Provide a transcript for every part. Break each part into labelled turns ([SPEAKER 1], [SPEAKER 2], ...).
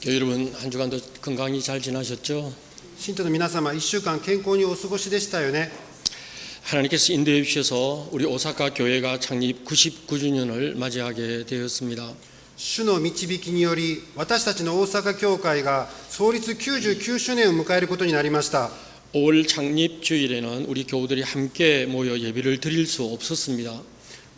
[SPEAKER 1] 교회 여러분, 한 주간도 건강히 잘 지나셨죠?
[SPEAKER 2] 信徒の皆様、1週間健康にお過ごしでしたよね。
[SPEAKER 1] 하나님께서 인도해 주셔서 우리 오사카 교회가 창립 99주년을 맞이하게 되었습니다.
[SPEAKER 2] 主の導きにより、私たちの大阪教会が創立99周年を迎えることになりました。
[SPEAKER 1] 5월 창립 주일에는 우리 교우들이 함께 모여 예배를 드릴 수 없었습니다.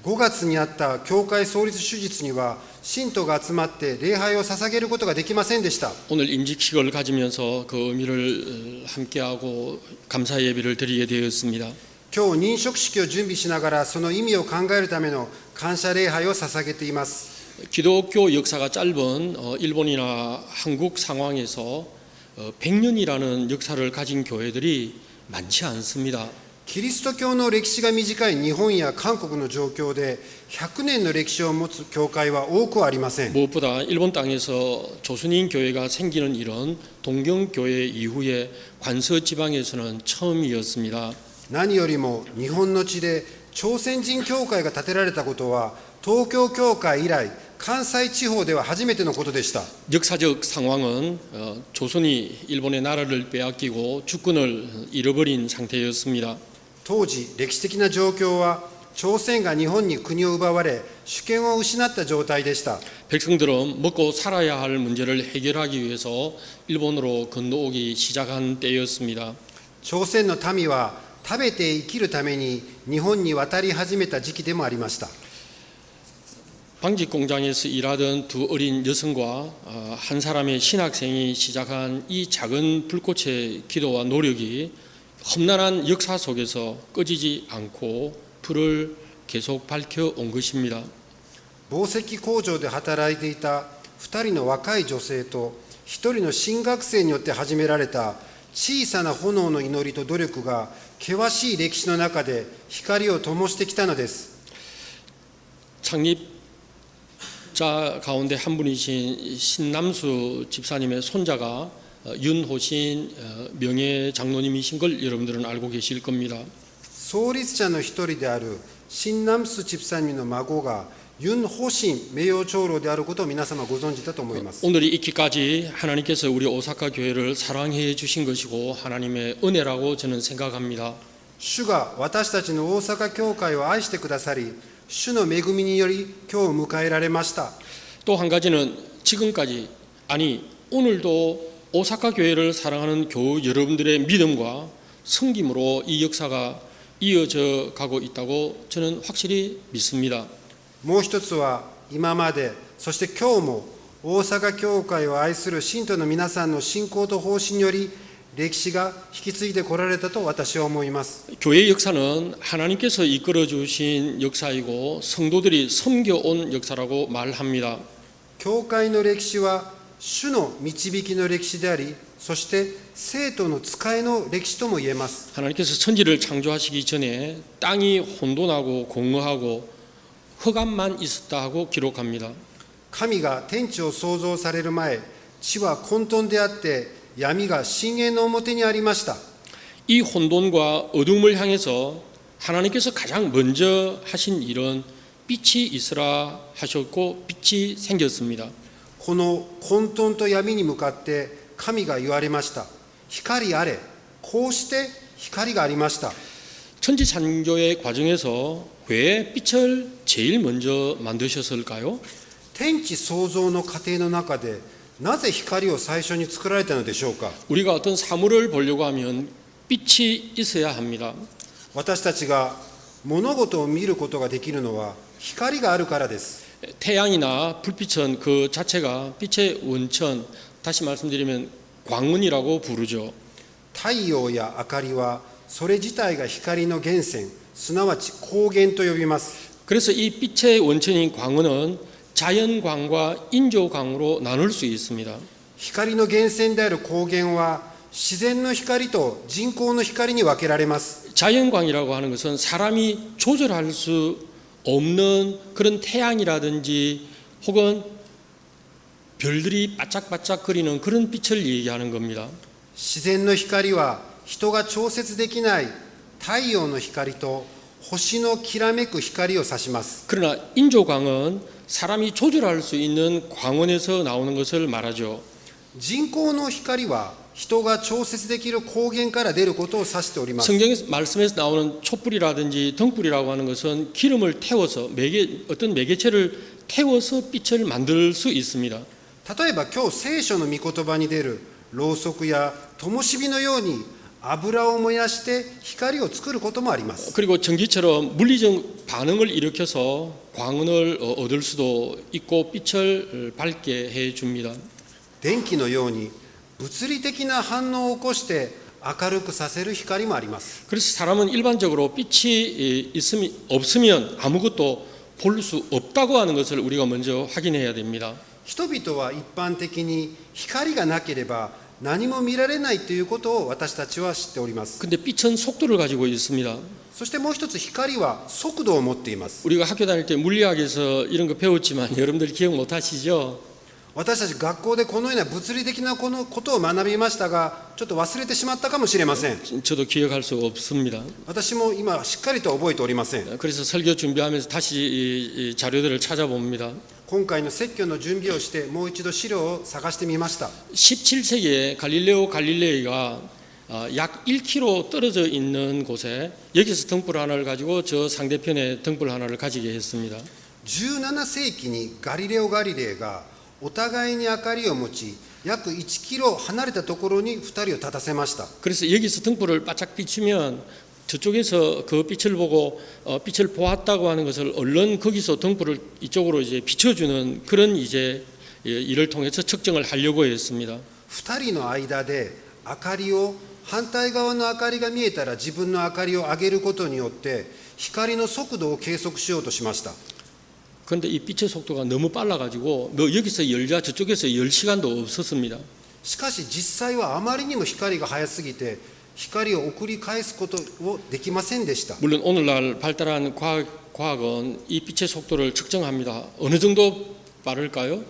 [SPEAKER 2] 5月にあった教会創立手術には、信徒が集まって礼拝を捧げることができませんでした。
[SPEAKER 1] 오늘 임직식을 가지면서 그 의미를 함께하고 감사 예배를 드리게 되었습니다.
[SPEAKER 2] 今日、認職式を準備しながら、その意味を考えるための感謝礼拝を捧げています。
[SPEAKER 1] 기독교 역사가 짧은 일본이나 한국 상황에서 100년이라는 역사를 가진 교회들이 많지 않습니다.
[SPEAKER 2] キリスト教の歴史が短い日本や韓国の状況で、100年の歴史を持つ教会は多くありません。
[SPEAKER 1] 무엇보다 일본 땅에서 조선인 교회가 생기는 일은 동경교회 이후에 관서 지방에서는 처음이었습니다.
[SPEAKER 2] 何よりも日本の地で朝鮮人教会が建てられたことは、東京教会以来、関西地方では初めてのことでした。
[SPEAKER 1] 역사적 상황은 조선이 일본의 나라를 빼앗기고 주권을 잃어버린 상태였습니다.
[SPEAKER 2] 当時、歴史的な状況は、朝鮮が日本に国を奪われ、主権を失った状態でした。
[SPEAKER 1] 백성들은 먹고 살아야 할 문제를 해결하기 위해서 일본으로 건너오기 시작한 때였습니다.
[SPEAKER 2] 朝鮮の民は食べて生きるために日本に渡り始めた時期でもありました。
[SPEAKER 1] 방직 공장에서 일하던 두 어린 여성과 한 사람의 신학생이 시작한 이 작은 불꽃의 기도와 노력이 험난한 역사 속에서 꺼지지 않고 불을 계속 밝혀온 것입니다.
[SPEAKER 2] 紡績工場で働いていた2人の若い女性と1人の新学生によって始められた小さな炎の祈りと努力が、険しい歴史の中で光を灯してきたのです。
[SPEAKER 1] 창립자 가운데 한 분이신 신남수 집사님의 손자가 윤호신 명예 장로님이신 걸 여러분들은 알고 계실 겁니다.
[SPEAKER 2] 創立者の一人である新南スチプサニの孫がユン・ホシン名誉長老であることを皆様ご存知だと思います。
[SPEAKER 1] 오늘이 있기까지 하나님께서 우리 오사카 교회를 사랑해 주신 것이고 하나님의 은혜라고 저는 생각합니다.
[SPEAKER 2] 主が私たちの大阪教会を愛してくださり、主の恵みにより今日を迎えられました。
[SPEAKER 1] 또 한 가지는 지금까지 아니 오늘도 오사카 교회를 사랑하는 교우 여러분들의 믿음과 섬김으로 이 역사가 이어져 가고 있다고 저는 확실히 믿습니다.
[SPEAKER 2] もう一つは、今まで、そして今日も大阪教会を愛する信徒の皆さんの信仰と奉仕により、歴史が引き継いでこられたと私は思います。
[SPEAKER 1] 교회의 역사는 하나님께서 이끌어 주신 역사이고 성도들이 섬겨온 역사라고 말합니다.
[SPEAKER 2] 教会の歴史は主の導きの歴史であり、そして生徒の使いの歴史とも言えます。
[SPEAKER 1] 하나님께서 천지를 창조하시기 전에 땅이 혼돈하고 공허하고 흑암만 있었다 하고 기록합니다.
[SPEAKER 2] 神が天地を創造される前、地は混沌であって闇が深淵の表にありました。
[SPEAKER 1] 이 혼돈과 어둠을 향해서 하나님께서 가장 먼저 하신 일은 빛이 있으라 하셨고 빛이 생겼습니다.
[SPEAKER 2] この混沌と闇に向かって神が言われました。光あれ。こうして光がありました。
[SPEAKER 1] 천지 창조의 과정에서 왜 빛을 제일 먼저 만드셨을까요?
[SPEAKER 2] 天地創造の過程の中で、なぜ光を最初に作られたのでしょうか。
[SPEAKER 1] 우리가 어떤 사물을 보려고 하면 빛이 있어야 합니다.
[SPEAKER 2] 私たちが物事を見ることができるのは光があるからです。
[SPEAKER 1] 태양이나 불빛은 그 자체가 빛의 원천, 다시 말씀드리면 광원이라고 부르죠.
[SPEAKER 2] 太陽や明かりはそれ自体が光の源泉、すなわち光源と呼びます。
[SPEAKER 1] 그래서 이 빛의 원천인 광원은 자연광과 인조광으로 나눌 수 있습니다.
[SPEAKER 2] 光の源泉である光源は自然の光と人工の光に分けられます。
[SPEAKER 1] 자연광이라고 하는 것은 사람이 조절할 수 없는 그런 태양이라든지 혹은 별들이 반짝반짝거리는 그런 빛을 얘기하는 겁니다.
[SPEAKER 2] 自然の光は人が調節できない太陽の光と星のきらめく光を指します。
[SPEAKER 1] 그러나 인조광은 사람이 조절할 수 있는 광원에서 나오는 것을 말하죠.
[SPEAKER 2] 人工の光は人が調節できる光源から出ることを指しております。
[SPEAKER 1] 성경 말씀에서 나오는 촛불이라든지 등불이라고 하는 것은 기름을 태워서 어떤 매개체를 태워서 빛을 만들 수 있습니다.
[SPEAKER 2] 例えば今日聖書の御言葉に出るろうそくや灯火のように油を燃やして光を作ることもあります。
[SPEAKER 1] 그리고 전기처럼 물리적 반응을 일으켜서 광원을 얻을 수도 있고 빛을 밝게 해 줍니다.
[SPEAKER 2] 電気のように物理的な反応を起こして明るくさせる光もあります。
[SPEAKER 1] 그래서 사람은 일반적으로 빛이 없으면 아무것도 볼 수 없다고 하는 것을 우리가 먼저 확인해야 됩니다.
[SPEAKER 2] 人々は一般的に光がなければ何も見られないということを私たちは知っております。
[SPEAKER 1] 근데 빛은 속도를 가지고 있습니다.
[SPEAKER 2] そしてもう一つ光は速度を持っています。
[SPEAKER 1] 우리가 학교 다닐 때 물리학에서 이런 거 배웠지만 여러분들 기억 못 하시죠?
[SPEAKER 2] 私たち学校でこのような物理的なこのことを学びましたが、ちょっと忘れてしまったかもしれません。
[SPEAKER 1] 저도 기억할 수 없습니다.
[SPEAKER 2] 私も今しっかりと覚えておりません。
[SPEAKER 1] 그래서 설교 준비하면서 다시 이 자료들을 찾아봅니다.
[SPEAKER 2] 今回の説教の準備をしてもう一度資料を探してみました。
[SPEAKER 1] 17세기에 갈릴레오 갈릴레이가 약 1km 떨어져 있는 곳에 여기서 등불 하나를 가지고 저 상대편에 등불 하나를 가지게 했습니다.
[SPEAKER 2] 17世紀にガリレオ・ガリレイがお互いに明かりを持ち、約1キロ離れたところに2人を立たせました。
[SPEAKER 1] 그래서 여기서 등불을 바짝 비추면 저쪽에서 그 빛을 보고 빛을 보았다고 하는 것을 얼른 거기서 등불을 이쪽으로 이제 비춰주는 그런 이제 일을 통해서 측정을 하려고 했습니다.
[SPEAKER 2] 2人の間で明かりを反対側の明かりが見えたら自分の明かりを上げることによって光の速度を計測しようとしました。
[SPEAKER 1] 그런데 이 빛의 속도가 너무 빨라가지고 너 여기서 열자 저쪽에서 열 시간도 없었습니다.
[SPEAKER 2] しかし実際はあまりにも光が速すぎて光を送り返すことをできませんでした。
[SPEAKER 1] 물론 오늘날 발달한 과학은 이 빛의 속도를 측정합니다. 어느 정도 빠를까요?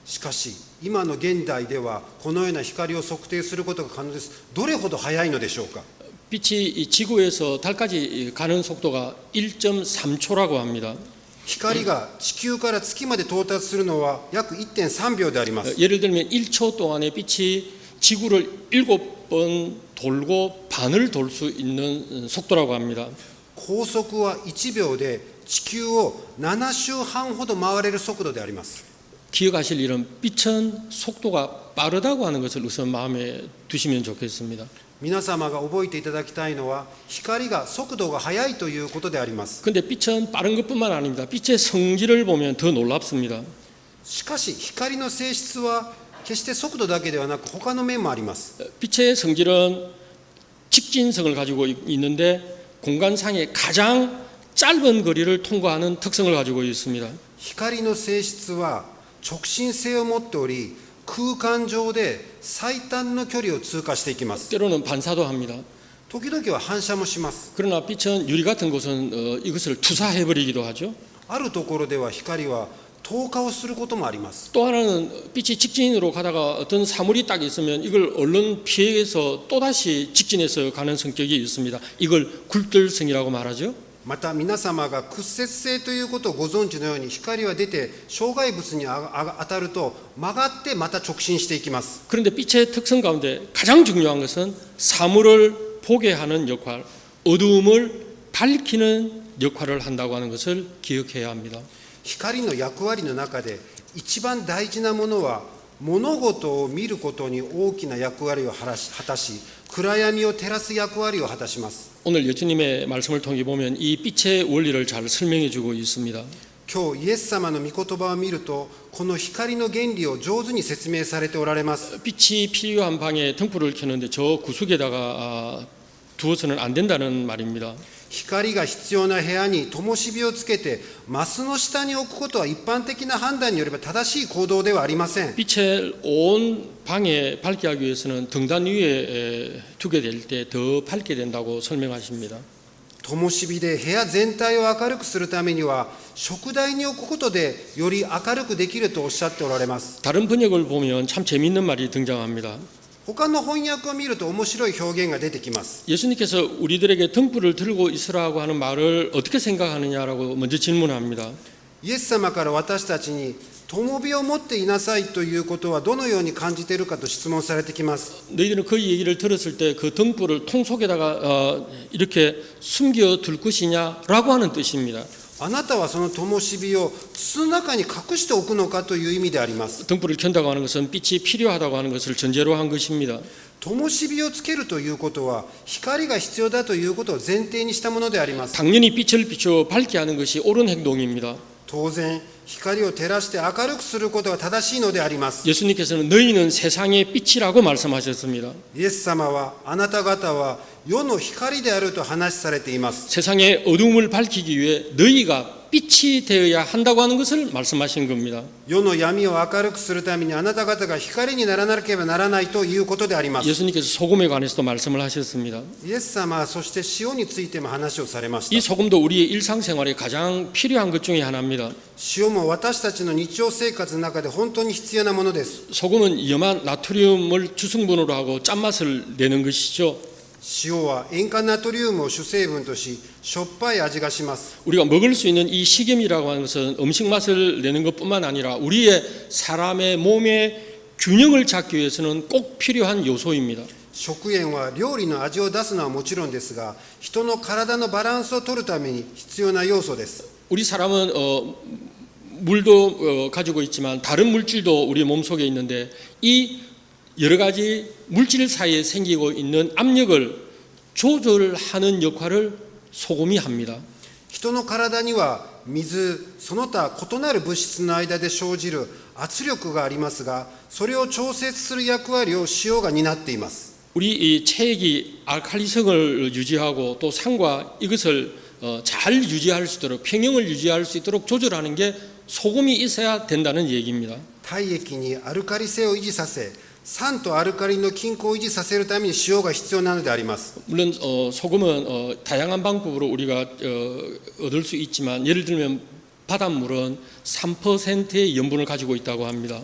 [SPEAKER 2] しかし今の現代ではこのような光を測定することが可能です。どれほど速いのでしょうか。
[SPEAKER 1] 빛이 이 지구에서 달까지 가는 속도가 1.3초라고 합니다.
[SPEAKER 2] 光が地球から月まで到達するのは約 1.3 秒であります。
[SPEAKER 1] 예를 들면 1초 동안에 빛이 지구를 7번 돌고 반을 돌 수 있는 속도라고 합니다.
[SPEAKER 2] 高速は1秒で地球を7周半ほど回れる速度であります。
[SPEAKER 1] 기억하실 일은 빛은 속도가 빠르다고 하는 것을 우선 마음에 두시면 좋겠습니다.
[SPEAKER 2] 皆様が覚えていただきたいのは光が速度が速いということであります。
[SPEAKER 1] 근데 빛은 빠른 것뿐만 아닙니다. 빛의 성질을 보면 더 놀랍습니다.
[SPEAKER 2] しかし光の性質は決して速度だけではなく他の面もあります。
[SPEAKER 1] 빛의 성질은 직진성을 가지고 있는데 공간상의 가장 짧은 거리를 통과하는 특성을 가지고 있습니다.
[SPEAKER 2] 光の性質は直進性を持っており空間上で最短の距離を通過していきます。
[SPEAKER 1] 때로는 반사도 합니다.
[SPEAKER 2] 時々は反射もします。
[SPEAKER 1] 그러나 빛은 유리 같은 곳은 이것을 투사해버리기도 하죠.
[SPEAKER 2] あるところでは光は透過をすることもあります。
[SPEAKER 1] 또 하나는 빛이 직진으로 가다가 어떤 사물이 딱 있으면 이걸 얼른 피해서 또다시 직진해서 가는 성격이 있습니다. 이걸 굴절성이라고 말하죠.
[SPEAKER 2] また皆様が屈折性ということをご存知のように光は出て障害物に当たると曲がってまた直進していきます。
[SPEAKER 1] 그런데 빛의 특성 가운데 가장 중요한 것은 사물을 보게 하는 역할, 어두움을 밝히는 역할을 한다고 하는 것을 기억해야 합니다.
[SPEAKER 2] 光の役割の中で一番大事なものは物事を見ることに大きな役割を果たし暗闇を照らす役割を果たします。
[SPEAKER 1] 오늘 예수님의 말씀을 통해 보면 이 빛의 원리를 잘 설명해 주고 있습니다.
[SPEAKER 2] 今日イエス様の御言葉を見るとこの光の原理を上手に説明されておられます。
[SPEAKER 1] 빛이 필요한 방에 등불을 켜는데 저 구석에다가 두어서는 안 된다는 말입니다.
[SPEAKER 2] 光が必要な部屋に灯火をつけてマスの下に置くことは一般的な判断によれば正しい行動ではありません。
[SPEAKER 1] 빛을 온 방에 밝게 하기 위해서는 등단 위에 두게 될 때 더 밝게 된다고 설명하십니다.
[SPEAKER 2] 灯火で部屋全体を明るくするためには燭台に置くことでより明るくできるとおっしゃっておられます。
[SPEAKER 1] 다른 번역을 보면 참 재미있는 말이 등장합니다.
[SPEAKER 2] 他の翻訳を見ると面白い表現が出てきます。
[SPEAKER 1] 예수님께서 우리들에게 등불을 들고 있으라고 하는 말을 어떻게 생각하느냐라고 먼저 질문합니다.
[SPEAKER 2] イエス様から私たちに灯火を持っていなさいということはどのように感じているかと質問されてきます。
[SPEAKER 1] 너희들은 그 얘기를 들었을 때 그 등불을 통 속에다가 이렇게 숨겨둘 것이냐라고 하는 뜻입니다.
[SPEAKER 2] あなたはその灯火を筒の中に隠しておくのかという意味であります。
[SPEAKER 1] 등불을 켠다고 하는 것은 빛이 필요하다고 하는 것을 전제로 한 것입니다.
[SPEAKER 2] 灯火をつけるということは光が必要だということを前提にしたものであります。
[SPEAKER 1] 당연히 빛을 비추어 밝게 하는 것이 옳은 행동입니다.
[SPEAKER 2] 当然光を照らして明るくすることが正しいのであります。
[SPEAKER 1] 예수님께서는 너희는 세상의 빛이라고 말씀하셨습니다.
[SPEAKER 2] イエス様はあなた方は世の光であると話されています。
[SPEAKER 1] 세상의 어둠을 밝히기 위해 너희가 빛이 되어야 한다고 하는 것을 말씀하신 겁니다.
[SPEAKER 2] 世の闇を明るくするためにあなた方が光にならなければならないということであります。
[SPEAKER 1] 예수님께서 소금에 관해서도 말씀을 하셨습니다.
[SPEAKER 2] イエス様はそして塩についても話をされまし
[SPEAKER 1] 이
[SPEAKER 2] た。
[SPEAKER 1] 소금도 우리의 일상생활에 가장 필요한 것 중에 하나입니다.
[SPEAKER 2] 塩も私たちの日常生活の中で本当に必要なものです。
[SPEAKER 1] 소금은 염한 나트륨을 주성분으로 하고 짠맛을 내는 것이죠.
[SPEAKER 2] 塩は塩化ナトリウムを主成分とし、しょっぱい味がします。
[SPEAKER 1] 우리가 먹을 수 있는 이 식염이라고 하는 것은 음식 맛을 내는 것뿐만 아니라 우리의 사람의 몸의 균형을 잡기 위해서는 꼭 필요한 요소입니다.
[SPEAKER 2] 食塩は料理の味を出すのはもちろんですが、人の体のバランスを取るために必要な要素です。
[SPEAKER 1] 우리 사람은 물도 가지고 있지만 다른 물질도 우리 몸속에 있는데 이 여러 가지 물질 사이에 생기고 있는 압력을 조절하는 역할을 소금이 합니다.
[SPEAKER 2] 人の体には水、その他異なる物質の間で生じる圧力がありますが、それを調節する役割を塩が担っています。
[SPEAKER 1] 우리 이 체액이 알칼리성을 유지하고 또 산과 이것을 잘 유지할 수 있도록 평형을 유지할 수 있도록 조절하는 게 소금이 있어야 된다는 얘기입니다.
[SPEAKER 2] 体液にアルカリ性を維持させ、酸とアルカリの均衡を維持させるために塩が必要なのであります。
[SPEAKER 1] 물론 소금은 다양한 방법으로 우리가 얻을 수 있지만 예를 들면 바닷물은 3%의 염분을 가지고 있다고 합니다.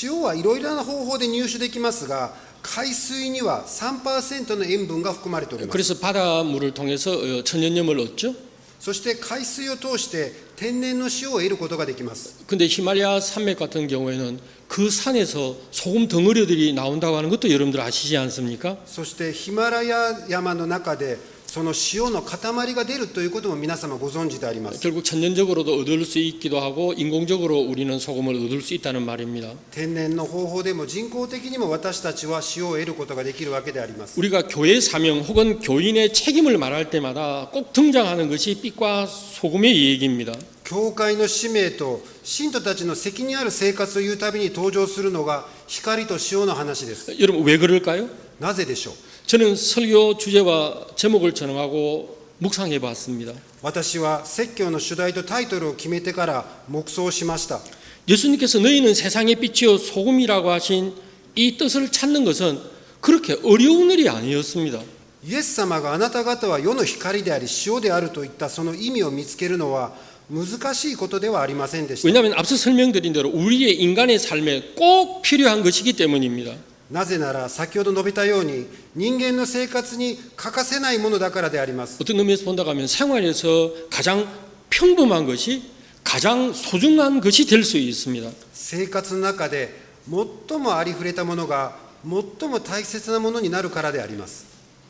[SPEAKER 2] 塩はいろいろな方法で入手できますが、海水には 3% の塩分が含まれております。
[SPEAKER 1] 그래서 바닷물을 통해서 천연염을 얻죠.
[SPEAKER 2] そして海水を通して天然の塩を得ることができます。
[SPEAKER 1] 근데 히말라야 산맥 같은 경우에는 그 산에서 소금 덩어리들이 나온다고 하는 것도 여러분들 아시지 않습니까?
[SPEAKER 2] そしてヒマラヤ山の中でその塩の塊が出るということも皆様ご存知であります。
[SPEAKER 1] 결국 천연적으로도 얻을 수 있기도 하고 인공적으로 우리는 소금을 얻을 수 있다는 말입니다.
[SPEAKER 2] 天然の方法でも人工的にも私たちは塩を得ることができるわけであります。
[SPEAKER 1] 우리가 교회 사명 혹은 교인의 책임을 말할 때마다 꼭 등장하는 것이 빛과 소금의 얘기입니다.
[SPEAKER 2] 教会の使命と信徒たちの責任ある生活を言うたびに登場するのが光と塩の話です。
[SPEAKER 1] 여러분 왜 그럴까요?
[SPEAKER 2] なぜでしょう。
[SPEAKER 1] 저는 설교 주제와 제목을 정하고 묵상해 봤습니다.
[SPEAKER 2] 私は説教の主題とタイトルを決めてから黙想しました。
[SPEAKER 1] 예수님께서 너희는 세상의 빛이요 소금이라고 하신 이 뜻을 찾는 것은 그렇게 어려운 일이 아니었습니다.
[SPEAKER 2] イエス様があなた方は世の光であり塩であるといったその意味を見つけるのは難しいことではありませんでした。
[SPEAKER 1] 왜냐하면 앞서 설명드린 대로 우리의 인간의 삶에 꼭 필요한 것이기 때문입니다.
[SPEAKER 2] なぜなら先ほど述べたように人間の生活に欠かせないものだからであります。
[SPEAKER 1] 어떤 의미에서 본다고 하면 생활에서 가장 평범한 것이 가장 소중한 것이 될 수 있습니다.
[SPEAKER 2] 生活の中で最もありふれたものが最も大切なものになるからであります。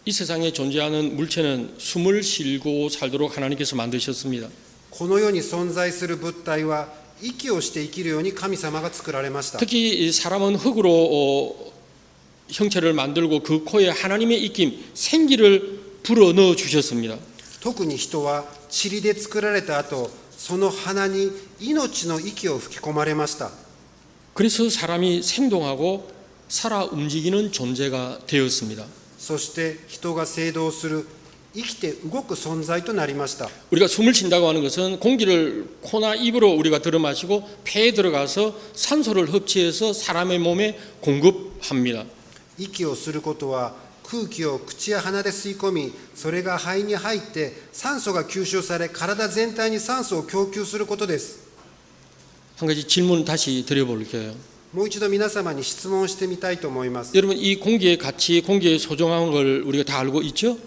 [SPEAKER 1] 이 세상에 존재하는 물체는 숨을 쉬고 살도록 하나님께서 만드셨습니다.
[SPEAKER 2] この世に存在する物体は息をして生きるように神様が作られました。
[SPEAKER 1] 특히 이 사람은 흙으로 형체를 만들고 그 코에 하나님의 입김, 생기를 불어넣어 주셨습니다.
[SPEAKER 2] 特に人は塵で作られた後、その鼻に命の息を吹き込まれました。
[SPEAKER 1] 그래서 사람이 생동하고 살아 움직이는 존재가 되었습니다.
[SPEAKER 2] そして人が生動する生きて動く存在となりました。
[SPEAKER 1] 우리가 숨을 쉰다고 하는 것은 공기를 코나 입으로 우리가 들어마시고 폐에 들어가서 산소를 흡수해서 사람의 몸에 공급합니다.
[SPEAKER 2] 息をすることは空気を口や鼻で吸い込み、それが肺に入って酸素が吸収され体全体に酸素を供給することです。
[SPEAKER 1] 한 가지 질문 다시 드려볼게요.
[SPEAKER 2] もう一度皆様に質問してみたいと思います。
[SPEAKER 1] 여러분 이 공기의 가치, 공기의 소중한 걸 우리가 다 알고 있죠?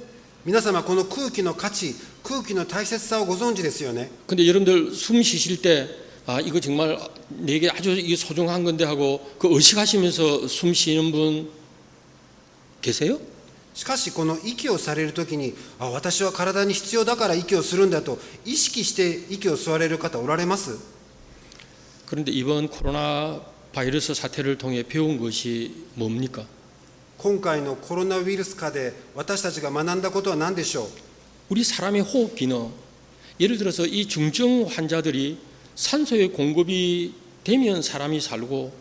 [SPEAKER 2] 皆様この空気の価値、空気の大切さをご存知ですよね。
[SPEAKER 1] 근데 여러분들 숨 쉬실 때 아, 이거 정말 내게 아주 이게 소중한 건데 하고 그 의식하시면서 숨 쉬는 분 계세요?
[SPEAKER 2] しかしこの息をされるときに、私は体に必要だから息をするんだと意識して息を吸われる方おられます？
[SPEAKER 1] 그런데 이번 코로나 바이러스 사태를 통해 배운 것이 뭡니까?
[SPEAKER 2] 今回のコロナウイルス禍で私たちが学んだことは何でしょう？
[SPEAKER 1] 우리 사람의 호흡 기능, 예를 들어서 이 중증 환자들이 산소의 공급이 되면 사람이 살고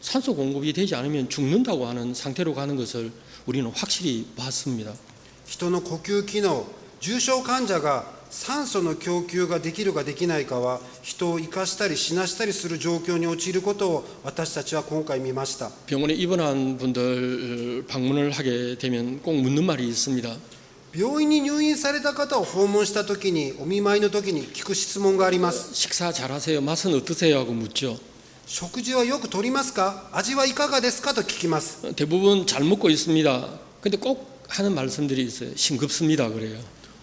[SPEAKER 1] 산소 공급이 되지 않으면 죽는다고 하는 상태로 가는 것을 우리는 확실히 봤습니다.
[SPEAKER 2] 人の呼吸機能、重症患者が酸素の供給ができるかできないかは人を生かしたり死なしたりする状況に陥ることを私たちは今回見ました。
[SPEAKER 1] 병원에 입원한 분들 방문을 하게 되면 꼭 묻는 말이 있습니다.
[SPEAKER 2] 病院に入院された方を訪問したときに、お見舞いのときに聞く質問があります。
[SPEAKER 1] 식사 잘하세요? 맛은 어떠세요? 하고 묻죠.
[SPEAKER 2] 食事はよくとりますか？味はいかがですか？と聞きます。
[SPEAKER 1] 대부분 잘 먹고 있습니다. 근데 꼭 하는 말씀들이 있어요. 싱겁습니다. 그래요.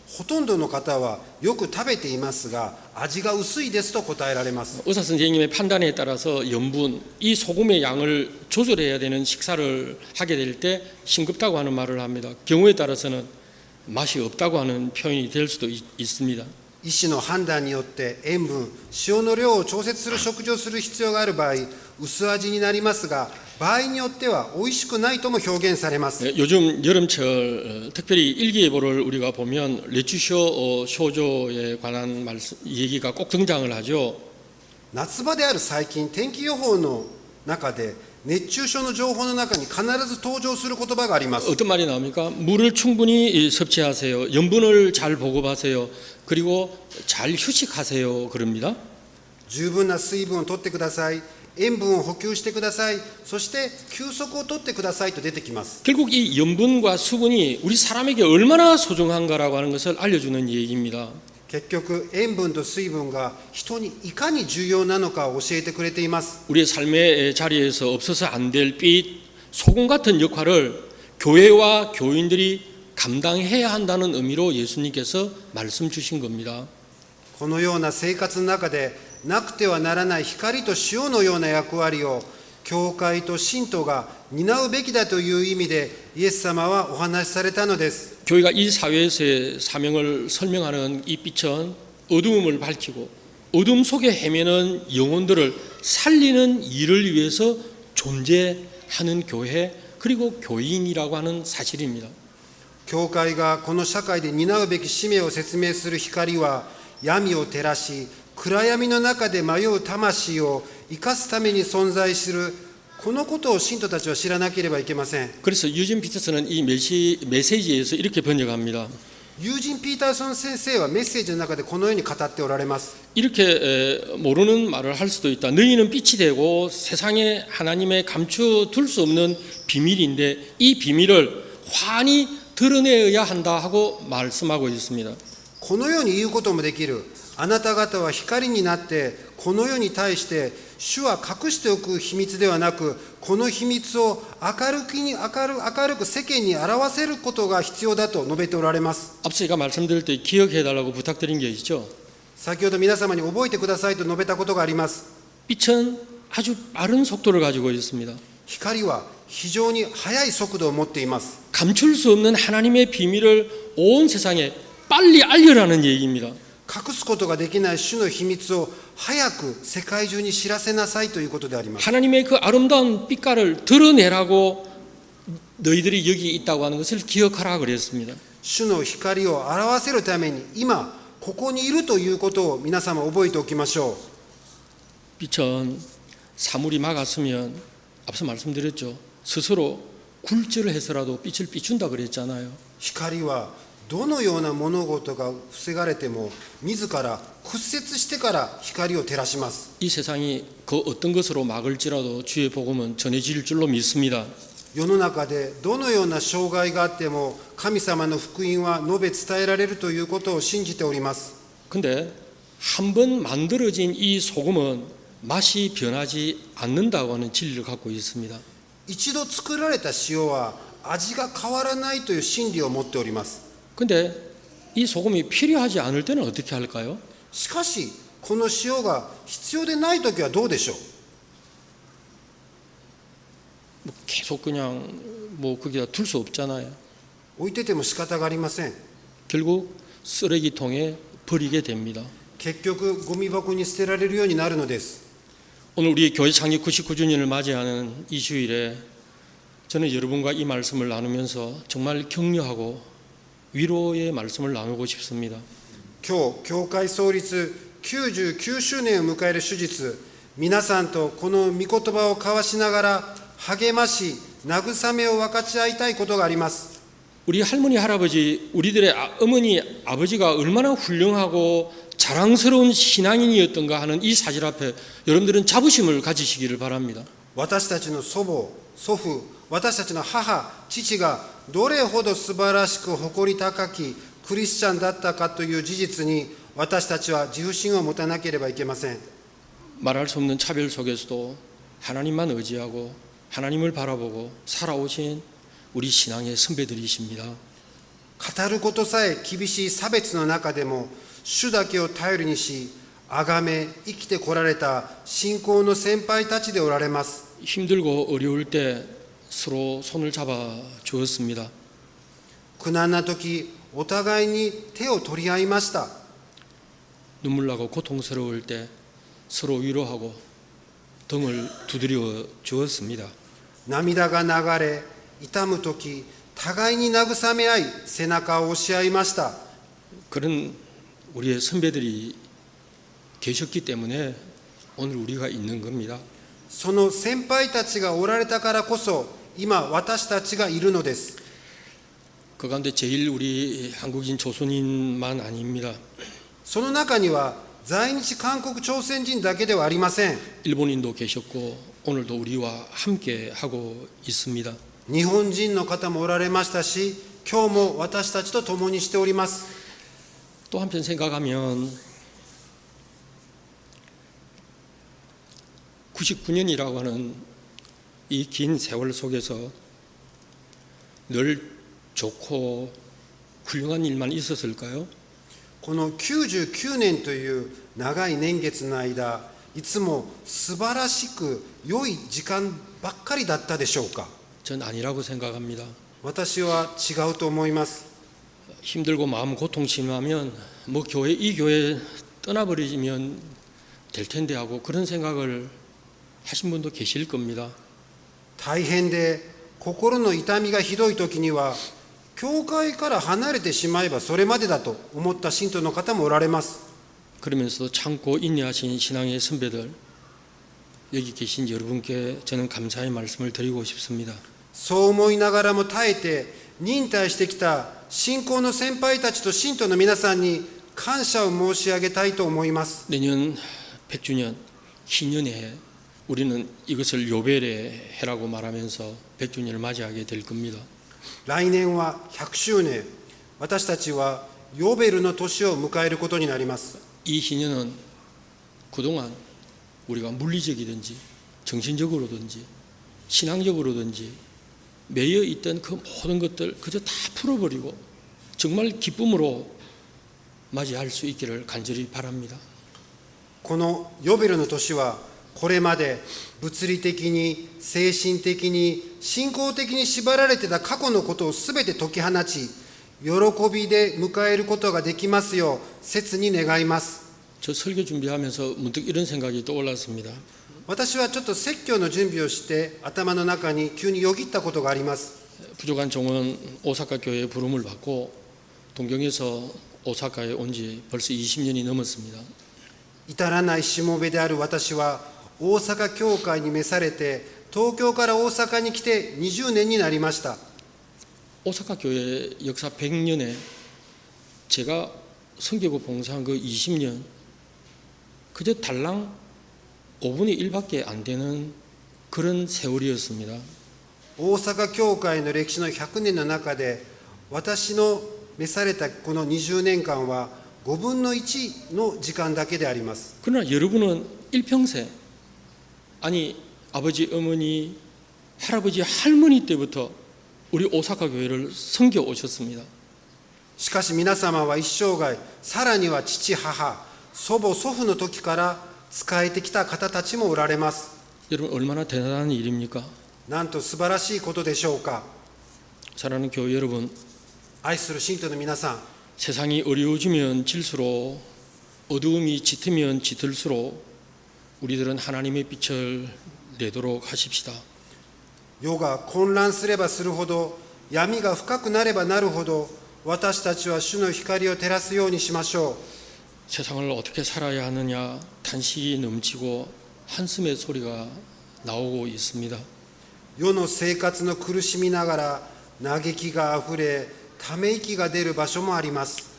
[SPEAKER 2] ほとんどの方はよく食べていますが、味が薄いですと答えられます。
[SPEAKER 1] 의사 선생님의 판단에 따라서 염분, 이 소금의 양을 조절해야 되는 식사를 하게 될 때 싱겁다고 하는 말을 합니다. 경우에 따라서는 맛이 없다고 하는 표현이 될 수도 있습니다.
[SPEAKER 2] 医師の判断によって塩分、塩の量を調節する食事をする必要がある場合、薄味になりますが、場合によっては美味しくないとも表現されます。
[SPEAKER 1] 요즘 여름철 특별히 일기예보를 우리가 보면熱中症 쇼조에 관한 얘기가 꼭 등장을 하죠.
[SPEAKER 2] 夏場である最近、天気予報の中で熱中症の情報の中に必ず登場する言葉があります。
[SPEAKER 1] 어떤 말이 나옵니까? 물을 충분히 섭취하세요. 염분을 잘 보급하세요. 그리고 잘 휴식하세요. 그럽니다.
[SPEAKER 2] 十分な水分を取ってください。塩分を補給してください。そして休息を取ってくださいと出てきます。
[SPEAKER 1] 결국 이 염분과 수분이 우리 사람에게 얼마나 소중한가라고 하는 것을 알려주는 얘기입니다.
[SPEAKER 2] 結局、塩分と水分が人にいかに重要なのかを教えてくれています。
[SPEAKER 1] 우리의 삶의 자리에서 없어서 안 될 빛, 소금 같은 역할을 교회와 교인들이 감당해야 한다는 의미로 예수님께서 말씀 주신 겁니다.
[SPEAKER 2] このような生活の中でなくてはならない光と塩のような役割を教会と信徒が担うべきだという意味でイエス様はお話しされたのです。
[SPEAKER 1] 교회가 이 사회에서의 사명을 설명하는 이 빛은 어두움을 밝히고 어둠 속에 헤매는 영혼들을 살리는 일을 위해서 존재하는 교회 그리고 교인이라고 하는 사실입니다.
[SPEAKER 2] 教会がこの社会で担うべき使命を説明する光は闇を照らし、暗闇の中で迷う魂を生かすために存在する、このことを信徒たちは知らなければいけません。
[SPEAKER 1] 그래서 유진 피터스는 이 메시지에서 이렇게 번역합니다.
[SPEAKER 2] ユージン・ピーターソン先生はメッセージの中でこのように語っておられます。
[SPEAKER 1] 이렇게 모르는 말을 할 수도 있다. 너희는 빛이 되고 세상에 하나님의 감추둘 수 없는 비밀인데 이 비밀을 환히 드러내어야 한다 하고 말씀하고 있습니다.
[SPEAKER 2] このように言うこともできる。あなた方は光になってこの世に対して主は隠しておく秘密ではなく、この秘密を明るく世間に表せることが必要だと述べておられます。
[SPEAKER 1] 앞서 제가 말씀드릴 때 기억해달라고 부탁드린 게 있죠.
[SPEAKER 2] 先ほど皆様に覚えてくださいと述べたことがあります。
[SPEAKER 1] 빛은 아주 빠른 속도를 가지고 있습니다.
[SPEAKER 2] 光は非常に速い速度を持っています。
[SPEAKER 1] 감출 수 없는 하나님의 비밀을 온 세상에 빨리 알려라는 얘기입니다.
[SPEAKER 2] 隠すことができない主の秘密を早く世界中に知らせなさいということであります。
[SPEAKER 1] 하나님의 그 아름다운 빛깔을 드러내라고 너희들이 여기 있다고 하는 것을 기억하라 그랬습니다.
[SPEAKER 2] 主の光を表せるために今ここにいるということを皆様覚えておきましょう。
[SPEAKER 1] 빛은 사물이 막았으면 앞서 말씀드렸죠. 스스로 굴절을 해서라도 빛을 비춘다 그랬잖아요.
[SPEAKER 2] 光はどのような物事が防がれても自ら屈折してから光を照らします。
[SPEAKER 1] 이 세상이 그 어떤 것으로 막을지라도 주의 복음은 전해질 줄로 믿습니다.
[SPEAKER 2] 世の中でどのような障害があっても神様の福音は述べ伝えられるということを信じております。
[SPEAKER 1] 근데 한번 만들어진 이 소금은 맛이 변하지 않는다고 하는 진리를 갖고 있습니다.
[SPEAKER 2] 一度作られた塩は味が変わらないという真理を持っております。
[SPEAKER 1] 근데 이 소금이 필요하지 않을 때는 어떻게 할까요?
[SPEAKER 2] しかしこの塩が必要でないときはどうでしょう。
[SPEAKER 1] 뭐 계속 그냥 뭐 거기다 둘 수 없잖아요.
[SPEAKER 2] 置いてても仕方がありません。
[SPEAKER 1] 결국 쓰레기통에 버리게 됩니다.
[SPEAKER 2] 結局ゴミ箱に捨てられるようになるのです。
[SPEAKER 1] 오늘 우리 교회 창립 99주년을 맞이하는 이 주일에 저는 여러분과 이 말씀을 나누면서 정말 격려하고 위로의 말씀을 나누고 싶습니다.
[SPEAKER 2] 今日教会創立99周年を迎える手術、皆さんとこの御言葉を交わしながら励まし慰めを分かち合いたいことがあります。
[SPEAKER 1] 우리 할머니 할아버지 우리들의 어머니 아버지가 얼마나 훌륭하고 자랑스러운 신앙인이었던가 하는 이 사실 앞에 여러분들은 자부심을 가지시기를 바랍니다.
[SPEAKER 2] 私たちの祖母、祖父、私たちの母、父がどれほど素晴らしく誇り高きクリスチャンだったかという事実に私たちは自負心を持たなければいけません。
[SPEAKER 1] 말할 수 없는 차별 속에서도 하나님만 의지하고 하나님을 바라보고 살아오신 우리 신앙의 선배들이십니다.
[SPEAKER 2] 語ることさえ厳しい差別の中でも主だけを頼りにし、崇め生きてこられた信仰の先輩たちでおられます。
[SPEAKER 1] 힘들고 어려울 때 서로 손을 잡아 주었습니다.
[SPEAKER 2] 苦難な時、お互いに手を取り合いました。
[SPEAKER 1] 눈물 나고 고통스러울 때 서로 위로하고 등을 두드려 주었습니다.
[SPEAKER 2] 涙が流れ、痛む時、互いに慰め合い、背中を押し合いました。
[SPEAKER 1] 그런 우리의 선배들이 계셨기 때문에 오늘 우리가 있는 겁니다.
[SPEAKER 2] その先輩たちがおられたからこそ、今私たちがいるのです。
[SPEAKER 1] 그 가운데 제일 우리 한국인 조선인만 아닙니다.
[SPEAKER 2] その中には在日韓国朝鮮人だけではありません。
[SPEAKER 1] 일본인도 계셨고 오늘도 우리와 함께 하고 있습니다.
[SPEAKER 2] 日本人の方もおられましたし、今日も私たちと共にしております。
[SPEAKER 1] 또 한편 생각하면 99년이라고 하는 이 긴 세월 속에서 늘 좋고 훌륭한 일만 있었을까요?
[SPEAKER 2] この99年という長い年月の間、いつも素晴らしく良い時間ばっかりだったでしょうか。
[SPEAKER 1] 전 아니라고 생각합니다.
[SPEAKER 2] 私は違うと思います。
[SPEAKER 1] 힘들고 마음 고통심하면 뭐 교회 이 교회 떠나버리면 될 텐데 하고 그런 생각을 하신 분도 계실 겁니다.
[SPEAKER 2] 大変で心の痛みがひどい時には、教会から離れてしまえばそれまでだと思った信徒の方もおられます。
[SPEAKER 1] 그러면서도 참고 인내하신 신앙의 선배들 여기 계신 여러분께 저는 감사의 말씀을 드리고 싶습니다.
[SPEAKER 2] そう思いながらも耐えて忍耐してきた信仰の先輩たちと信徒の皆さんに感謝を申し上げたいと思います。
[SPEAKER 1] 내년 100주년 희년에 우리는 이것을 요벨의 해라고 말하면서 100주년을 맞이하게 될 겁니다.
[SPEAKER 2] 来年は100周年、私たちはヨーベルの年を迎えることになります。
[SPEAKER 1] 이 희년은 그동안 우리가 물리적이든지 정신적으로든지 신앙적으로든지 매여 있던 그 모든 것들 그저 다 풀어버리고 정말 기쁨으로 맞이할 수 있기를 간절히 바랍니다.
[SPEAKER 2] このヨーベルの年はこれまで物理的に精神的に信仰的に縛られていた過去のことをすべて解き放ち、喜びで迎えることができますよう切に願います。
[SPEAKER 1] 저 설교 준비하면서 문득 이런 생각이 떠올랐습니다.
[SPEAKER 2] 私はちょっと説教の準備をして頭の中に急によぎったことがあります。
[SPEAKER 1] 부족한 종은 오사카 교회의 부름을 받고 동경에서 오사카에 온 지 벌써 20년이 넘었습니다.
[SPEAKER 2] 至らないしもべである私は大阪教会に召されて東京から大阪に来て20年になりました。
[SPEAKER 1] 오사카 교회 역사 100년에 제가 선교국 봉사한 그 20년 그저 달랑 5분의 1밖에 안 되는 그런 세월이었습니다.
[SPEAKER 2] 大阪教会の歴史の100年の中で私の召されたこの20年間は5分の1の時間だけであります。
[SPEAKER 1] 그러나 여러분은 일평생 아니 아버지 어머니 할아버지 할머니 때부터 우리 오사카 교회를 섬겨 오셨습니다.
[SPEAKER 2] しかし皆様は一生涯、さらには父母、祖母祖父の時から仕えてきた方たちもおられます。
[SPEAKER 1] 여러분 얼마나 대단한 일입니까?
[SPEAKER 2] なんと素晴らしいことでしょうか。
[SPEAKER 1] 사랑하는 교회 여러분,
[SPEAKER 2] 愛する信徒の皆さん、
[SPEAKER 1] 세상이 어려워지면 질수록 어두움이 짙으면 짙을수록 우리들은 하나님의 빛을 내도록 하십시다.
[SPEAKER 2] 世が混乱すればするほど、闇が深くなればなるほど、私たちは主の光を照らすようにしましょう。
[SPEAKER 1] 세상을 어떻게 살아야 하느냐 탄식이 넘치고 한숨의 소리가 나오고 있습니다.
[SPEAKER 2] 世の生活の苦しみながら嘆きがあふれ、ため息が出る場所もあります。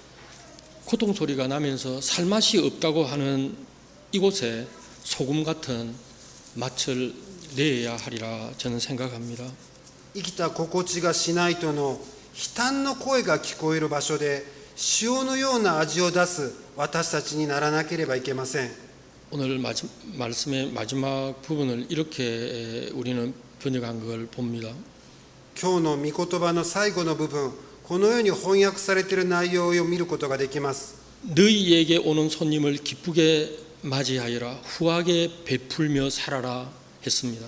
[SPEAKER 1] 고통 소리가 나면서 살맛이 없다고 하는 이곳에 소금 같은 맛을 내야 하리라 저는 생각합니다.
[SPEAKER 2] 生きた心地がしないとの悲嘆の声が聞こえる場所で、塩のような味を出す私たちにならなければいけません。
[SPEAKER 1] 오늘 말씀의 마지막 부분을 이렇게 우리는 번역한 걸 봅니다.
[SPEAKER 2] 今日の御言葉の最後の部分、このように翻訳されている内容を見ることができます。
[SPEAKER 1] 너희에게 오는 손님을 기쁘게 맞이하여라 후하게 베풀며 살아라 했습니다.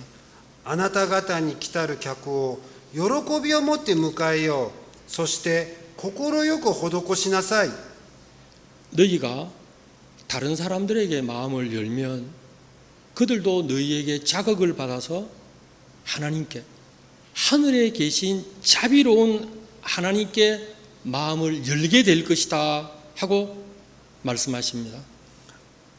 [SPEAKER 2] あなた方に来たる客を喜びを持って迎えよう。そして心よく施しなさい。
[SPEAKER 1] 너희가 다른 사람들에게 마음을 열면 그들도 너희에게 자극을 받아서 하나님께 하늘에 계신 자비로운 하나님께 마음을 열게 될 것이다 하고 말씀하십니다.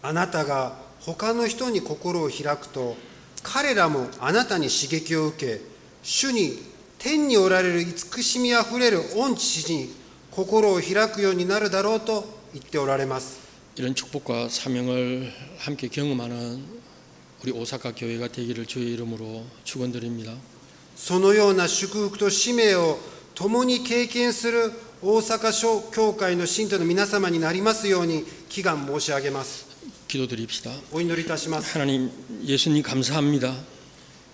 [SPEAKER 2] あなたが他の人に心を開くと、彼らもあなたに刺激を受け、主に天におられる慈しみあふれる御父に心を開くようになるだろうと言っておられます。
[SPEAKER 1] 이런 축복과 사명을 함께 경험하는 우리 오사카 교회가 되기를 주의 이름으로 축원드립니다.
[SPEAKER 2] そのような祝福と使命を共に経験する大阪教会の信徒の皆様になりますように祈願申し上げます。
[SPEAKER 1] 기도드립시다.
[SPEAKER 2] お祈りいたします。
[SPEAKER 1] 하나님 예수님 감사합니다.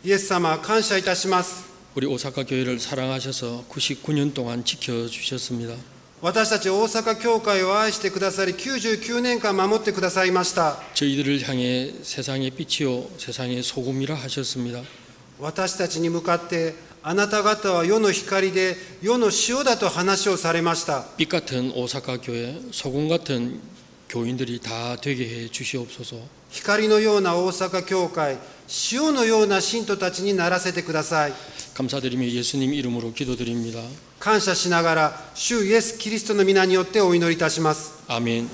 [SPEAKER 2] イエス様、感謝いたします。
[SPEAKER 1] 우리 오사카 교회를 사랑하셔서 99년 동안 지켜주셨습니다.
[SPEAKER 2] 私たち大阪教会を愛してくださり、99年間守ってくださいました。
[SPEAKER 1] 저희들을 향해 세상의 빛이요 세상의 소금이라 하셨습니다.
[SPEAKER 2] 私たちに向かって、あなた方は世の光で世の塩だと話をされました。
[SPEAKER 1] 빛 같은 오사카 교회, 소금 같은 교인들이 다 되게 해 주시옵소서.
[SPEAKER 2] 光のような大阪教会、塩のような信徒たちにならせてください。
[SPEAKER 1] 감사드리며 예수님 이름으로 기도드립니다.
[SPEAKER 2] 感謝しながら、主イエス・キリストの皆によってお祈りいたします。
[SPEAKER 1] 아멘.